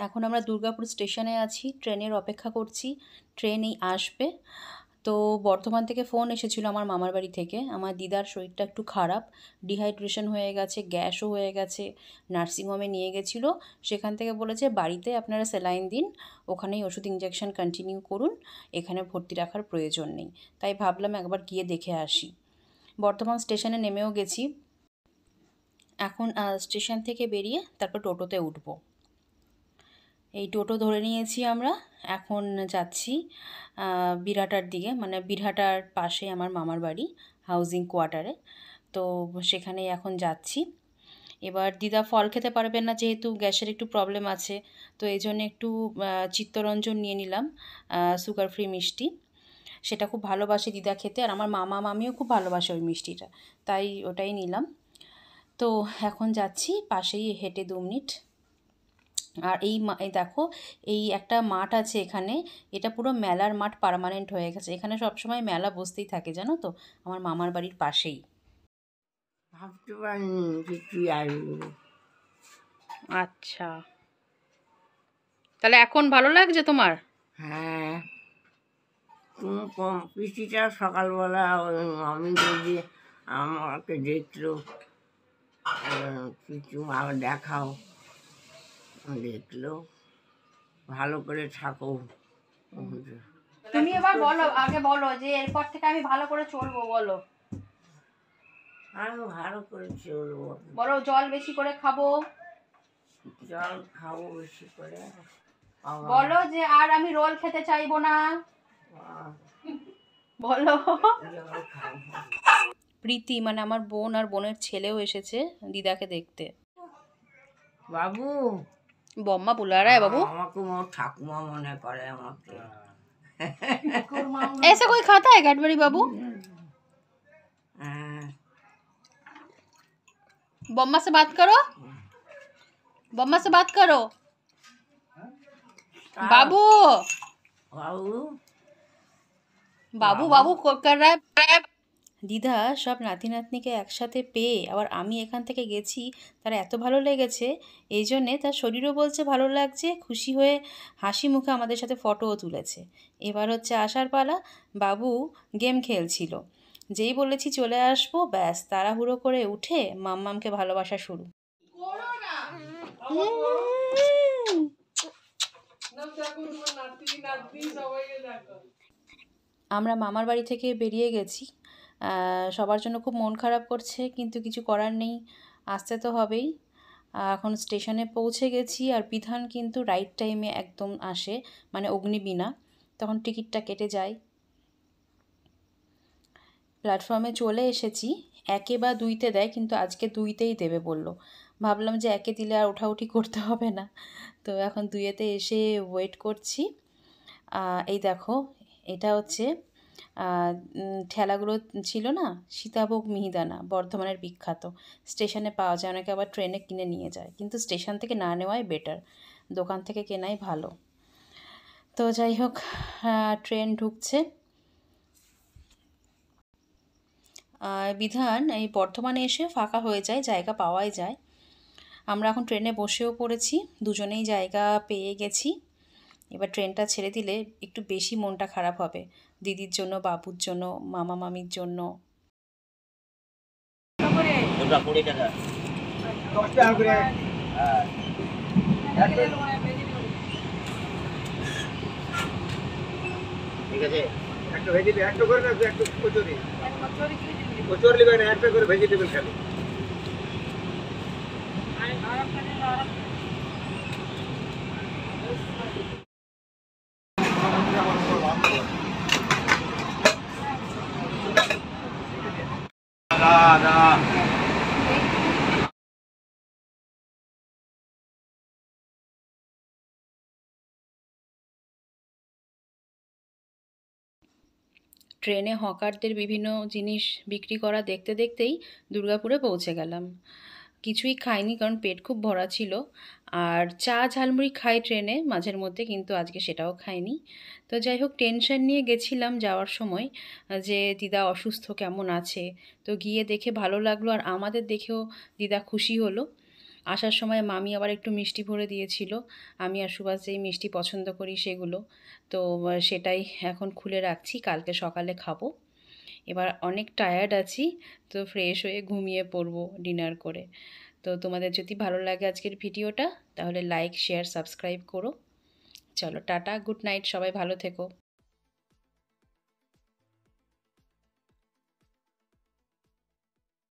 এখন আমরা দুর্গাপুর স্টেশনে আছি, ট্রেনের অপেক্ষা করছি। ট্রেন এই আসবে। তো বর্ধমান থেকে ফোন এসেছিলো আমার মামার বাড়ি থেকে। আমার দিদার শরীরটা একটু খারাপ, ডিহাইড্রেশন হয়ে গেছে, গ্যাসও হয়ে গেছে। নার্সিংহোমে নিয়ে গেছিলো। সেখান থেকে বলেছে বাড়িতে আপনারা স্যালাইন দিন, ওখানেই ওষুধ ইঞ্জেকশন কন্টিনিউ করুন, এখানে ভর্তি রাখার প্রয়োজন নেই। তাই ভাবলাম একবার গিয়ে দেখে আসি। বর্ধমান স্টেশনে নেমেও গেছি। এখন স্টেশন থেকে বেরিয়ে তারপর টোটোতে উঠবো। এই টোটো ধরে নিয়েছি আমরা। এখন যাচ্ছি বীরহাটার দিকে, মানে বীরহাটার পাশে আমার মামার বাড়ি, হাউজিং কোয়ার্টারে। তো সেখানেই এখন যাচ্ছি। এবার দিদা ফল খেতে পারবেন না, যেহেতু গ্যাসের একটু প্রবলেম আছে। তো এই জন্য একটু চিত্তরঞ্জন নিয়ে নিলাম, সুগার ফ্রি মিষ্টি। সেটা খুব ভালোবাসে দিদা খেতে, আর আমার মামা মামিও খুব ভালোবাসে ওই মিষ্টিটা, তাই ওটাই নিলাম। তো এখন যাচ্ছি, পাশেই হেঁটে 2 মিনিট। আর এই দেখো, এই একটা মাঠ আছে এখানে, এটা পুরো মেলার মাঠ পার্মানেন্ট হয়ে গেছে। এখানে সবসময় মেলা বসতেই থাকে, জানো তো, আমার মামার বাড়ির পাশেই। ভাবতে পারিনি যে তুই আসবি। আচ্ছা, তাহলে এখন ভালো লাগছে তোমার? হ্যাঁ, তুমি পিসিটা সকালবেলা আমি যদি আমাকে দেখলো, কিছু আমার দেখাও, দেখলো, ভালো করে থাকো। তুমি এবার বলো, আগে বলো যে এরপর থেকে আমি ভালো করে চলবো, বলো। আমি ভালো করে চলবো, বলো জল বেশি করে খাবো, জল খাবো বেশি করে, বলো যে আর আমি রোল খেতে চাইবো না, বলো। জল খাবো। প্রীতি মানে আমার বোন আর বোনের ছেলেও এসেছে দিদাকে দেখতে। বাবু, বম্মা বুলা रहा है बाबू। আমাকে আমার ঠাকুমা মনে করে আমাকে। ऐसा कोई खाता है कैडबरी बाबू? बम्मा से बात करो, बम्मा से बात करो। बाबू বাবু, बाबू बाबू कर रहा है। দিদা সব নাতি নাতনিকে একসাথে পেয়ে, আবার আমি এখান থেকে গেছি, তার এত ভালো লেগেছে। এই জন্যে তার শরীরও বলছে ভালো লাগছে, খুশি হয়ে হাসি মুখে আমাদের সাথে ফটোও তুলেছে। এবার হচ্ছে আসার পালা। বাবু গেম খেলছিল, যেই বলেছি চলে আসবো, ব্যাস তাড়াহুড়ো করে উঠে মাম্মামকে ভালোবাসা শুরু। আমরা মামার বাড়ি থেকে বেরিয়ে গেছি। সবার জন্য খুব মন খারাপ করছে, কিন্তু কিছু করার নেই, আসতে তো হবেই। এখন স্টেশনে পৌঁছে গেছি, আর বিধান কিন্তু রাইট টাইমে একদম আসে, মানে অগ্নিবীণা, তখন টিকিটটা কেটে যায়। প্ল্যাটফর্মে চলে এসেছি। 1 বা 2-তে দেয়, কিন্তু আজকে 2-তেই দেবে বললো। ভাবলাম যে 1-এ দিলে আর ওঠাউঠি করতে হবে না, তো এখন 2-এতে এসে ওয়েট করছি। এই দেখো, এটা হচ্ছে ঠেলাগুলো ছিল না, সীতাভোগ মিহিদানা, বর্ধমানের বিখ্যাত, স্টেশনে পাওয়া যায়, অনেকে আবার ট্রেনে কিনে নিয়ে যায়, কিন্তু স্টেশন থেকে না নেওয়াই বেটার, দোকান থেকে কেনাই ভালো। তো যাই হোক, ট্রেন ঢুকছে। বিধান এই বর্ধমানে এসে ফাঁকা হয়ে যায়, জায়গা পাওয়াই যায়। আমরা এখন ট্রেনে বসেও পড়েছি, দুজনেই জায়গা পেয়ে গেছি। এবার ট্রেনটা ছেড়ে দিলে একটু বেশি মনটা খারাপ হবে, দিদির জন্য, বাবুর জন্য, মামা মামির জন্য। ঠিক আছে, একটা ভেজিটেবল একটা করে না, একটা কচুরি, কচুরি নেবেন না, একটা করে ভেজিটেবল খালি। ট্রেনে হকারদের বিভিন্ন জিনিস বিক্রি করা দেখতে দেখতেই দুর্গাপুরে পৌঁছে গেলাম। কিছুই খাইনি, কারণ পেট খুব ভরা ছিল। আর চা ঝালমুড়ি খাই ট্রেনে মাঝের মধ্যে, কিন্তু আজকে সেটাও খাইনি। তো যাই হোক, টেনশন নিয়ে গেছিলাম যাওয়ার সময় যে দিদা অসুস্থ, কেমন আছে। তো গিয়ে দেখে ভালো লাগলো, আর আমাদের দেখেও দিদা খুশি হলো। আসার সময় মামি আবার একটু মিষ্টি ভরে দিয়েছিল, আমি আর সুভাষ যেই মিষ্টি পছন্দ করি সেগুলো। তো সেটাই এখন খুলে রাখছি, কালকে সকালে খাবো। এবার অনেক টায়ার্ড আছি, তো ফ্রেশ হয়ে ঘুমিয়ে পড়বো ডিনার করে। তো তোমাদের যদি ভালো লাগে আজকের ভিডিওটা, তাহলে লাইক, শেয়ার, সাবস্ক্রাইব করো। চলো টাটা, গুড নাইট, সবাই ভালো থেকো।